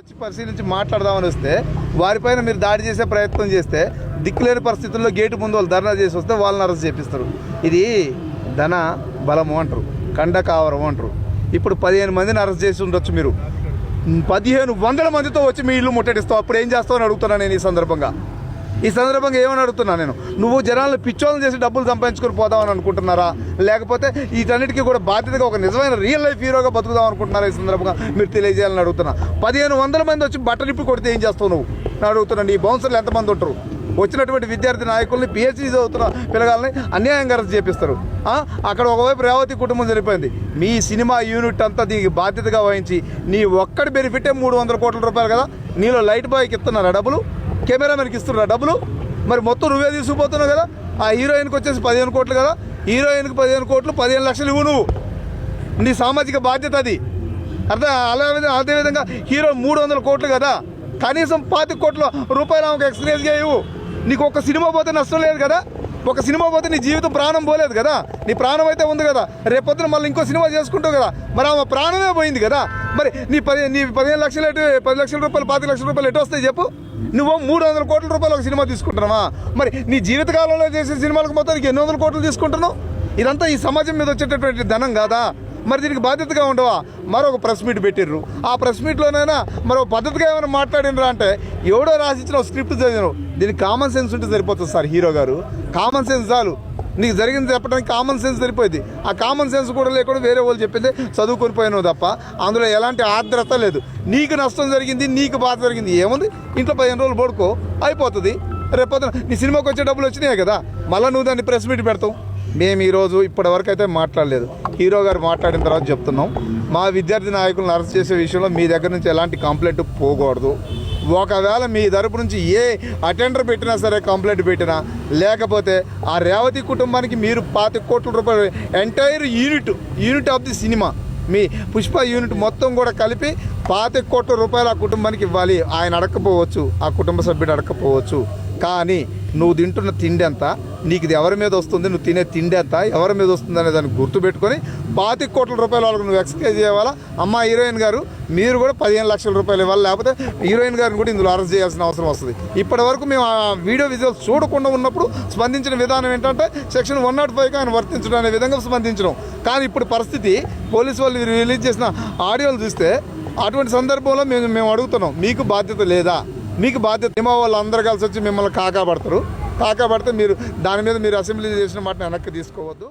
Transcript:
వచ్చి పరిశీలించి మాట్లాడదామని వస్తే వారిపైన మీరు దాడి చేసే ప్రయత్నం చేస్తే దిక్కులేని పరిస్థితుల్లో గేటు ముందు వాళ్ళు ధర్నా చేసి వస్తే వాళ్ళని అరెస్ట్ చేపిస్తారు. ఇది ధన బలము అంటారు, కండకావరం అంటారు. ఇప్పుడు 15 మందిని అరెస్ట్ చేసి ఉండొచ్చు, మీరు 1500 మందితో వచ్చి మీ ఇల్లు ముట్టడిస్తావు. అప్పుడు ఏం చేస్తావు అని అడుగుతున్నాను నేను. ఈ సందర్భంగా ఏమని అడుగుతున్నా నేను, నువ్వు జనాలను పిచ్చోలను చేసి డబ్బులు సంపాదించుకొని పోదామని అనుకుంటున్నారా, లేకపోతే వీటన్నిటికీ కూడా బాధ్యతగా ఒక నిజమైన రియల్ లైఫ్ హీరోగా బతుకుదాం అనుకుంటున్నారా? ఈ సందర్భంగా మీరు తెలియజేయాలని అడుగుతున్నా. 1500 మంది వచ్చి బట్టలిప్పి కొడితే ఏం చేస్తావు నువ్వు నేను అడుగుతున్నాను. ఈ బౌన్సర్లు ఎంతమంది ఉంటారు? వచ్చినటువంటి విద్యార్థి నాయకుల్ని, పిహెచ్డీ చదువుతున్న పిల్లగాలని అన్యాయంగా అరెస్ట్ చేపిస్తారు. అక్కడ ఒకవైపు రేవతి కుటుంబం చనిపోయింది. మీ సినిమా యూనిట్ అంతా దీనికి బాధ్యతగా వహించి నీ ఒక్కడి బెనిఫిటే 300 కోట్ల రూపాయలు కదా. నీలో లైట్ బాయ్కి ఇస్తున్నారా డబ్బులు, కెమెరామెన్కి ఇస్తున్నారా డబ్బులు? మరి మొత్తం నువ్వే తీసుకుపోతున్నావు కదా. ఆ హీరోయిన్కి వచ్చేసి 15 కోట్లు కదా. హీరోయిన్కి 15 కోట్లు, 15 లక్షలు ఇవ్వు నువ్వు. నీ సామాజిక బాధ్యత అది. అదేవిధంగా హీరో 300 కోట్లు కదా, కనీసం 25 కోట్ల రూపాయలు ఆమెకు ఎక్స్గ్రేజ్గా ఇవ్వు. నీకు ఒక సినిమా పోతే నష్టం లేదు కదా. ఒక సినిమా పోతే నీ జీవితం ప్రాణం పోలేదు కదా. నీ ప్రాణం అయితే ఉంది కదా. రేపొద్దున మళ్ళీ ఇంకో సినిమా చేసుకుంటావు కదా. మరి ఆమె ప్రాణమే పోయింది కదా. మరి నీ 15 లక్షలు 10 లక్షల రూపాయలు, 25 లక్షల రూపాయలు ఎటు వస్తాయి చెప్పు? నువ్వు 300 కోట్ల రూపాయలు ఒక సినిమా తీసుకుంటున్నావా? మరి నీ జీవితకాలంలో చేసే సినిమాలకు మొత్తం నీకు 800 కోట్లు తీసుకుంటున్నావు. ఇదంతా ఈ సమాజం మీద వచ్చేటటువంటి ధనం కాదా? మరి దీనికి బాధ్యతగా ఉండవా? మరొక ప్రెస్ మీట్ పెట్టిర్రు. ఆ ప్రెస్ మీట్లోనైనా మరో పద్ధతిగా ఏమైనా మాట్లాడినరా అంటే, ఎవడో రాసిచ్చిన స్క్రిప్ట్ చదివిను. దీనికి కామన్ సెన్స్ ఉంటే సరిపోతుంది సార్. హీరో గారు, కామన్ సెన్స్ చాలు. నీకు జరిగింది చెప్పడానికి కామన్ సెన్స్ సరిపోయింది. ఆ కామన్ సెన్స్ కూడా లేకుండా వేరే వాళ్ళు చెప్పింది చదువుకొని పోయినావు తప్ప అందులో ఎలాంటి ఆర్ద్రత లేదు. నీకు నష్టం జరిగింది, నీకు బాధ జరిగింది, ఏముంది? ఇంట్లో 15 రోజులు పడుకో, అయిపోతుంది. రేపొద్దున నీ సినిమాకి వచ్చే డబ్బులు వచ్చినాయి కదా, మళ్ళీ నువ్వు దాన్ని ప్రెస్ మీట్ పెడతావు. మేము ఈరోజు ఇప్పటివరకు అయితే మాట్లాడలేదు. హీరో గారు మాట్లాడిన తర్వాత చెప్తున్నాం. మా విద్యార్థి నాయకులను అరెస్ట్ చేసే విషయంలో మీ దగ్గర నుంచి ఎలాంటి కంప్లైంట్ పోకూడదు. ఒకవేళ మీ తరపు నుంచి ఏ అటెండర్ పెట్టినా సరే, కంప్లైంట్ పెట్టినా, లేకపోతే ఆ రేవతి కుటుంబానికి మీరు 25 కోట్ల రూపాయలు entire unit of the cinema, me Pushpa unit మొత్తం కూడా కలిపి 25 కోట్ల రూపాయలు ఆ కుటుంబానికి ఇవ్వాలి. ఆయన అడగకపోవచ్చు, ఆ కుటుంబ సభ్యుడు అడగకపోవచ్చు. కానీ నువ్వు తింటున్న తిండి ఎంత, నీకు ఇది ఎవరి మీద వస్తుంది, నువ్వు తినే తిండి ఎంత ఎవరి మీద వస్తుంది అనే దాన్ని గుర్తుపెట్టుకొని 25 కోట్ల రూపాయల వాళ్ళకు నువ్వు ఎక్స్క్రైజ్ చేయాలా. అమ్మ హీరోయిన్ గారు, మీరు కూడా 15 లక్షల రూపాయలు ఇవ్వాలి. లేకపోతే హీరోయిన్ గారిని కూడా ఇందులో అరెస్ట్ చేయాల్సిన అవసరం వస్తుంది. ఇప్పటి వరకు మేము ఆ వీడియో విజువల్స్ చూడకుండా ఉన్నప్పుడు స్పందించిన విధానం ఏంటంటే సెక్షన్ 105కి ఆయన వర్తించడం అనే విధంగా స్పందించడం. కానీ ఇప్పుడు పరిస్థితి, పోలీసు వాళ్ళు రిలీజ్ చేసిన ఆడియోలు చూస్తే అటువంటి సందర్భంలో మేము అడుగుతున్నాం, మీకు బాధ్యత లేదా? మీకు బాధ్యత ఏమో. వాళ్ళు అందరు కలిసి వచ్చి మిమ్మల్ని కాకాపడతారు. కాకాపడితే మీరు దాని మీద మీరు అసెంబ్లీ చేసిన మాటను వెనక్కి తీసుకోవద్దు.